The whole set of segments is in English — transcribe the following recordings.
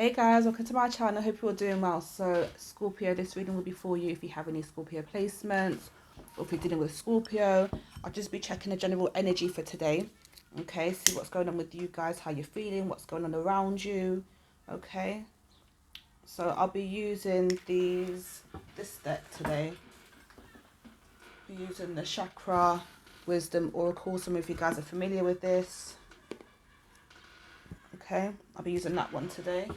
Hey guys, welcome to my channel. I hope you're doing well. So Scorpio, this reading will be for you if you have any Scorpio placements or if you're dealing with Scorpio. I'll just be checking the general energy for today. Okay, see what's going on with you guys, how you're feeling, what's going on around you. Okay, so I'll be using this deck today. I'll be using the Chakra Wisdom Oracle. Some of you guys are familiar with this. Okay, I'll be using that one today.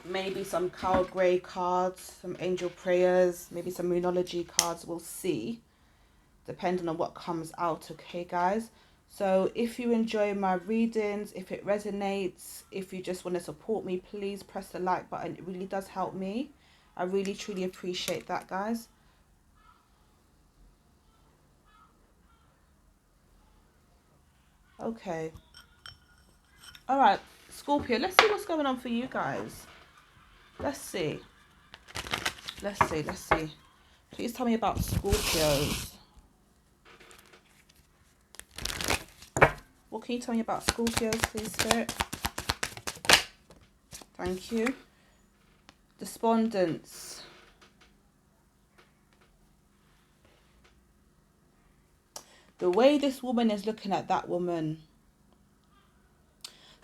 Maybe some Cowl Grey cards, some Angel Prayers, maybe some Moonology cards. We'll see, depending on what comes out. Okay, guys. So if you enjoy my readings, if it resonates, if you just want to support me, please press the like button. It really does help me. I really, truly appreciate that, guys. Okay. All right, Scorpio, let's see what's going on for you guys. Let's see. Let's see. Please tell me about Scorpios. What can you tell me about Scorpios, please, Spirit? Thank you. Despondence. The way this woman is looking at that woman,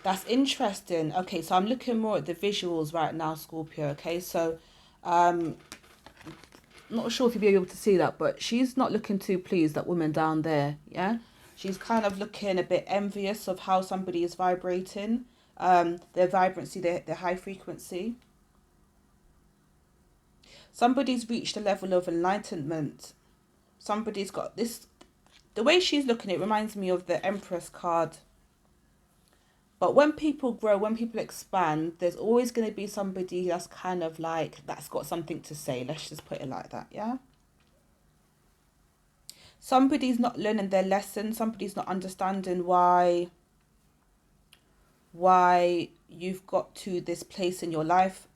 that's interesting. Okay, so I'm looking more at the visuals right now, Scorpio. Okay, so not sure if you'll be able to see that, but she's not looking too pleased, that woman down there. Yeah, she's kind of looking a bit envious of how somebody is vibrating, their vibrancy, their high frequency. Somebody's reached a level of enlightenment. Somebody's got this. The way she's looking, it reminds me of the Empress card. But when people grow, when people expand, there's always going to be somebody that's kind of like, that's got something to say. Let's just put it like that, yeah? Somebody's not learning their lesson. Somebody's not understanding why you've got to this place in your life,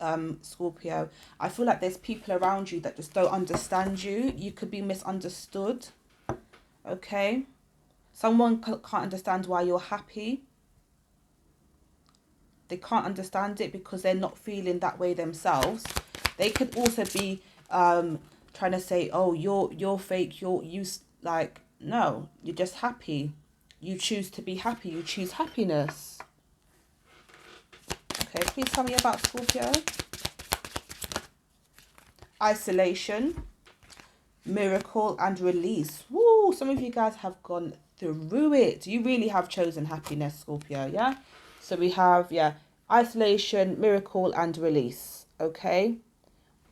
Scorpio. I feel like there's people around you that just don't understand you. You could be misunderstood, okay? Someone can't understand why you're happy. They can't understand it because they're not feeling that way themselves. They could also be trying to say, oh, you're fake, you like, no, you're just happy. You choose to be happy. You choose happiness. Okay, please tell me about Scorpio. Isolation, miracle, and release. Woo, some of you guys have gone through it. You really have chosen happiness, Scorpio, yeah? So we have, yeah, isolation, miracle, and release. Okay.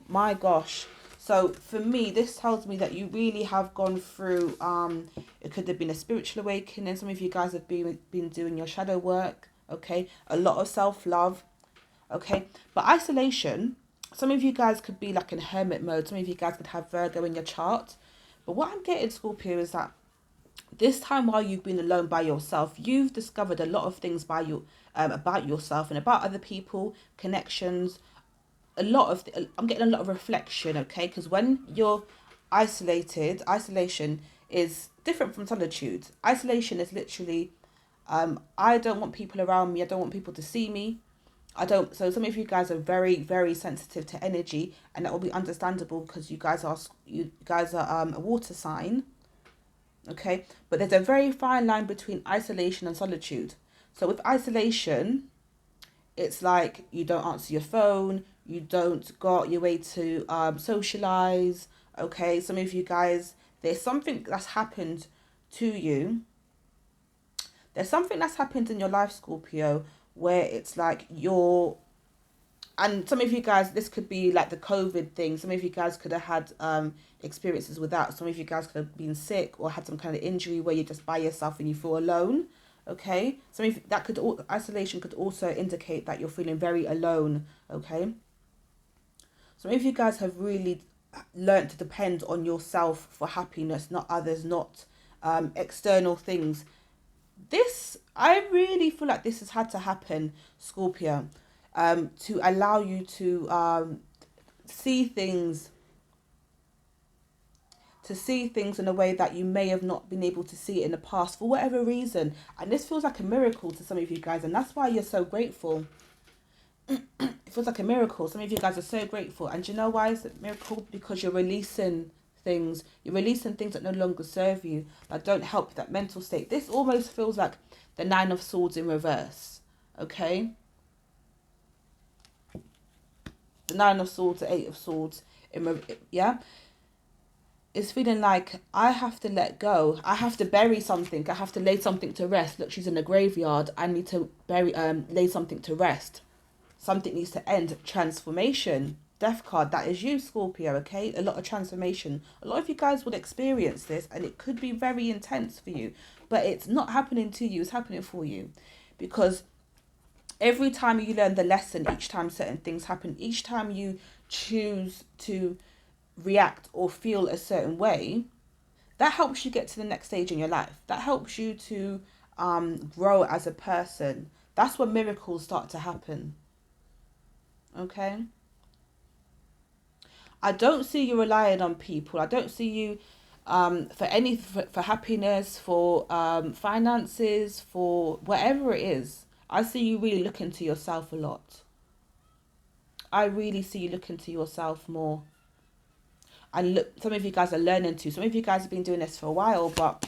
My gosh. So for me, this tells me that you really have gone through, it could have been a spiritual awakening. Some of you guys have been doing your shadow work. Okay. A lot of self-love. Okay. But isolation, some of you guys could be like in hermit mode. Some of you guys could have Virgo in your chart. But what I'm getting, Scorpio, is that this time while you've been alone by yourself, you've discovered a lot of things about yourself and about other people, connections, I'm getting a lot of reflection, okay? Because when you're isolated, isolation is different from solitude. Isolation is literally, I don't want people around me. I don't want people to see me. So some of you guys are very, very sensitive to energy, and that will be understandable because you guys are a water sign. Okay, but there's a very fine line between isolation and solitude. So with isolation, it's like you don't answer your phone, you don't go out your way to socialize. Okay, some of you guys, there's something that's happened to you. There's something that's happened in your life, Scorpio, where it's like and some of you guys, this could be like the COVID thing. Some of you guys could have had experiences with that. Some of you guys could have been sick or had some kind of injury where you're just by yourself and you feel alone. Okay, isolation could also indicate that you're feeling very alone. Okay, some of you guys have really learned to depend on yourself for happiness, not others, not external things. I really feel like this has had to happen, Scorpio, to allow you to see things in a way that you may have not been able to see it in the past for whatever reason. And this feels like a miracle to some of you guys, and that's why you're so grateful. it feels like a miracle. Some of you guys are so grateful. And do you know why it's a miracle? Because you're releasing things. You're releasing things that no longer serve you, that don't help that mental state. This almost feels like the Nine of Swords in reverse. Okay? The Nine of Swords, the Eight of Swords. Yeah? It's feeling like I have to let go. I have to bury something. I have to lay something to rest. Look, she's in the graveyard. I need to lay something to rest. Something needs to end. Transformation. Death card. That is you, Scorpio, okay? A lot of transformation. A lot of you guys would experience this, and it could be very intense for you. But it's not happening to you. It's happening for you. Because every time you learn the lesson, each time certain things happen, each time you choose to react or feel a certain way, that helps you get to the next stage in your life. That helps you to grow as a person. That's when miracles start to happen. Okay? I don't see you relying on people. I don't see you for happiness, for finances, for whatever it is. I see you really looking to yourself a lot. I really see you looking to yourself more. And look, some of you guys are learning to. Some of you guys have been doing this for a while, but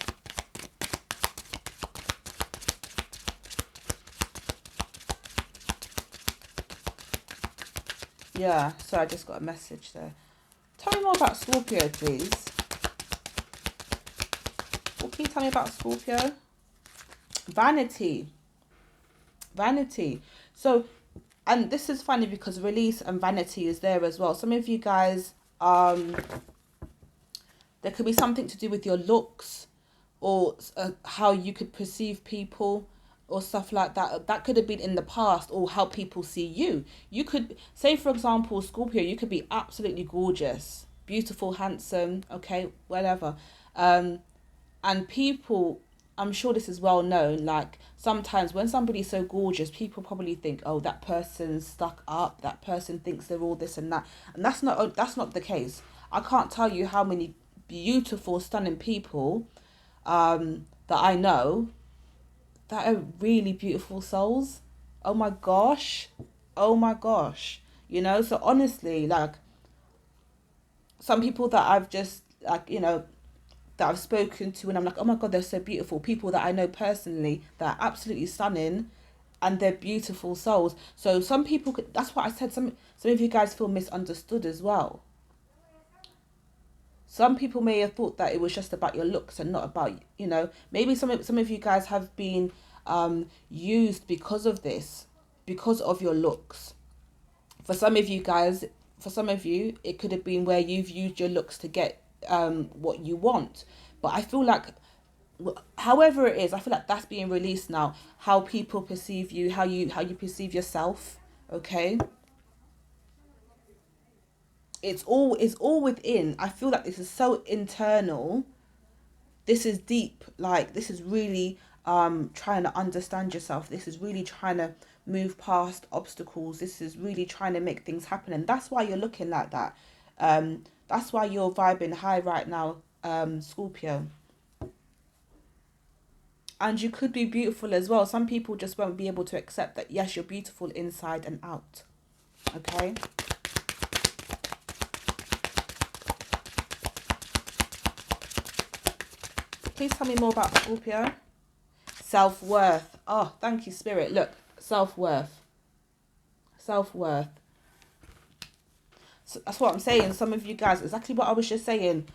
yeah, so I just got a message there. Tell me more about Scorpio, please. What can you tell me about Scorpio? Vanity. Vanity. So, and this is funny because release and vanity is there as well. Some of you guys, there could be something to do with your looks or how you could perceive people or stuff like that. That could have been in the past, or how people see you. You could say, for example, Scorpio, you could be absolutely gorgeous, beautiful, handsome, okay, whatever. And people, I'm sure this is well known, like sometimes when somebody's so gorgeous, people probably think, oh, that person's stuck up, that person thinks they're all this and that. And that's not the case. I can't tell you how many beautiful, stunning people that I know that are really beautiful souls. Oh my gosh. Oh my gosh. You know, so honestly, like some people that I've just like, you know, that I've spoken to and I'm like, oh my God, they're so beautiful. People that I know personally that are absolutely stunning and they're beautiful souls. So some people could, that's what I said, some of you guys feel misunderstood as well. Some people may have thought that it was just about your looks and not about, you know, maybe some of you guys have been used because of this, because of your looks. For some of you guys, for some of you, it could have been where you've used your looks to get what you want. But I feel like, however it is, I feel like that's being released now. How people perceive you, how you perceive yourself, okay? It's all within. I feel like this is so internal. This is deep. Like, this is really trying to understand yourself. This is really trying to move past obstacles. This is really trying to make things happen. And that's why you're looking like that. That's why you're vibing high right now, Scorpio. And you could be beautiful as well. Some people just won't be able to accept that, yes, you're beautiful inside and out. Okay? Please tell me more about Scorpio. Self-worth. Oh, thank you, Spirit. Look, self-worth. Self-worth. So that's what I'm saying. Some of you guys, exactly what I was just saying.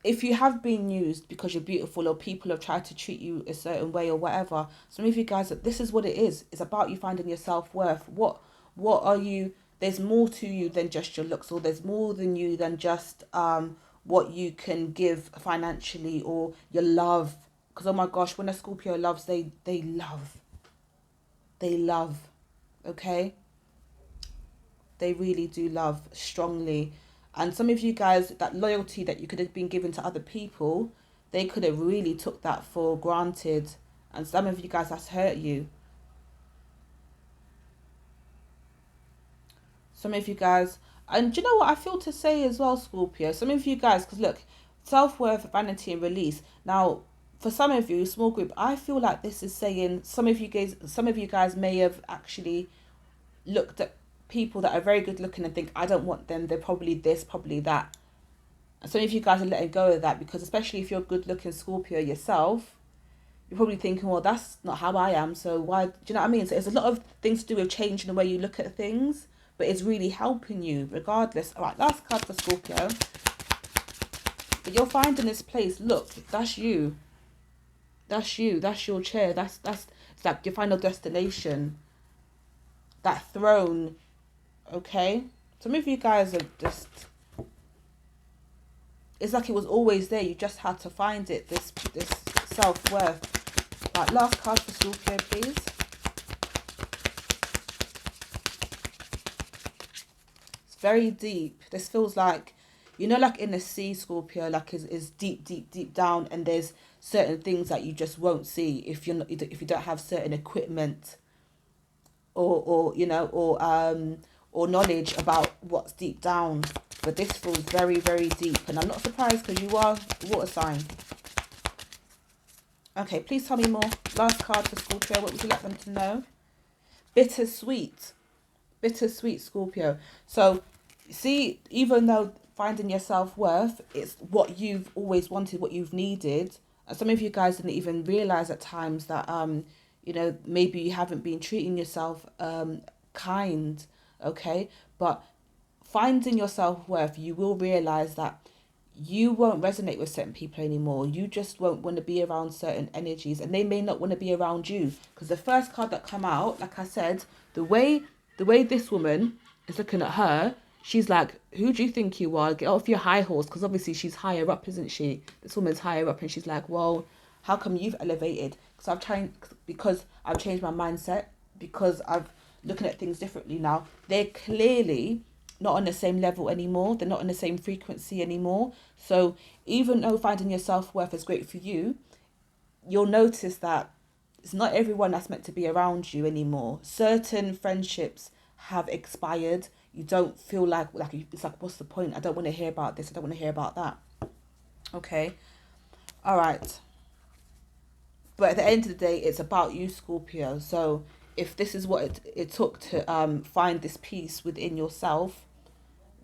If you have been used because you're beautiful or people have tried to treat you a certain way or whatever, some of you guys, this is what it is. It's about you finding your self-worth. What are you? There's more to you than just your looks, or there's more than you than just what you can give financially or your love. Because, oh my gosh, when a Scorpio loves, they love. They love, okay? They really do love strongly. And some of you guys, that loyalty that you could have been given to other people, they could have really took that for granted. And some of you guys, that's hurt you. Some of you guys, and do you know what I feel to say as well, Scorpio? Some of you guys, because look, self-worth, vanity and release. Now, for some of you, small group, I feel like this is saying some of you guys may have actually looked at people that are very good looking and think, I don't want them, they're probably this, probably that. And some of you guys are letting go of that, because especially if you're good looking Scorpio yourself, you're probably thinking, well, that's not how I am, so why, do you know what I mean? So it's a lot of things to do with changing the way you look at things, but it's really helping you regardless. All right, last card for Scorpio. But you're finding this place, look, that's you. That's you, that's your chair, that's it's like your final destination. That throne, okay? Some of you guys are just, it's like it was always there, you just had to find it, this self-worth. Right, last card for Scorpio, please. It's very deep. This feels like, you know, like in the sea, Scorpio, like is deep, deep, deep down, and there's certain things that you just won't see if you're not, if you don't have certain equipment or you know, or knowledge about what's deep down. But this feels very, very deep, and I'm not surprised because you are water sign. Okay, please tell me more. Last card for Scorpio. What would you like them to know? Bittersweet. Bittersweet, Scorpio. So, see, even though finding your self-worth, it's what you've always wanted, what you've needed. And some of you guys didn't even realize at times that, you know, maybe you haven't been treating yourself kind, okay? But finding your self-worth, you will realize that you won't resonate with certain people anymore. You just won't want to be around certain energies, and they may not want to be around you. Because the first card that come out, like I said, the way this woman is looking at her, she's like, who do you think you are? Get off your high horse. Because obviously she's higher up, isn't she? This woman's higher up, and she's like, well, how come you've elevated? Because I've changed my mindset, because I've looking at things differently now. They're clearly not on the same level anymore. They're not on the same frequency anymore. So even though finding your self-worth is great for you, you'll notice that it's not everyone that's meant to be around you anymore. Certain friendships have expired. You don't feel like it's like, what's the point? I don't want to hear about this. I don't want to hear about that. Okay. All right. But at the end of the day, it's about you, Scorpio. So if this is what it took to find this peace within yourself,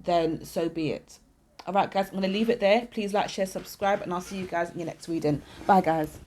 then so be it. All right, guys, I'm going to leave it there. Please like, share, subscribe, and I'll see you guys in your next reading. Bye, guys.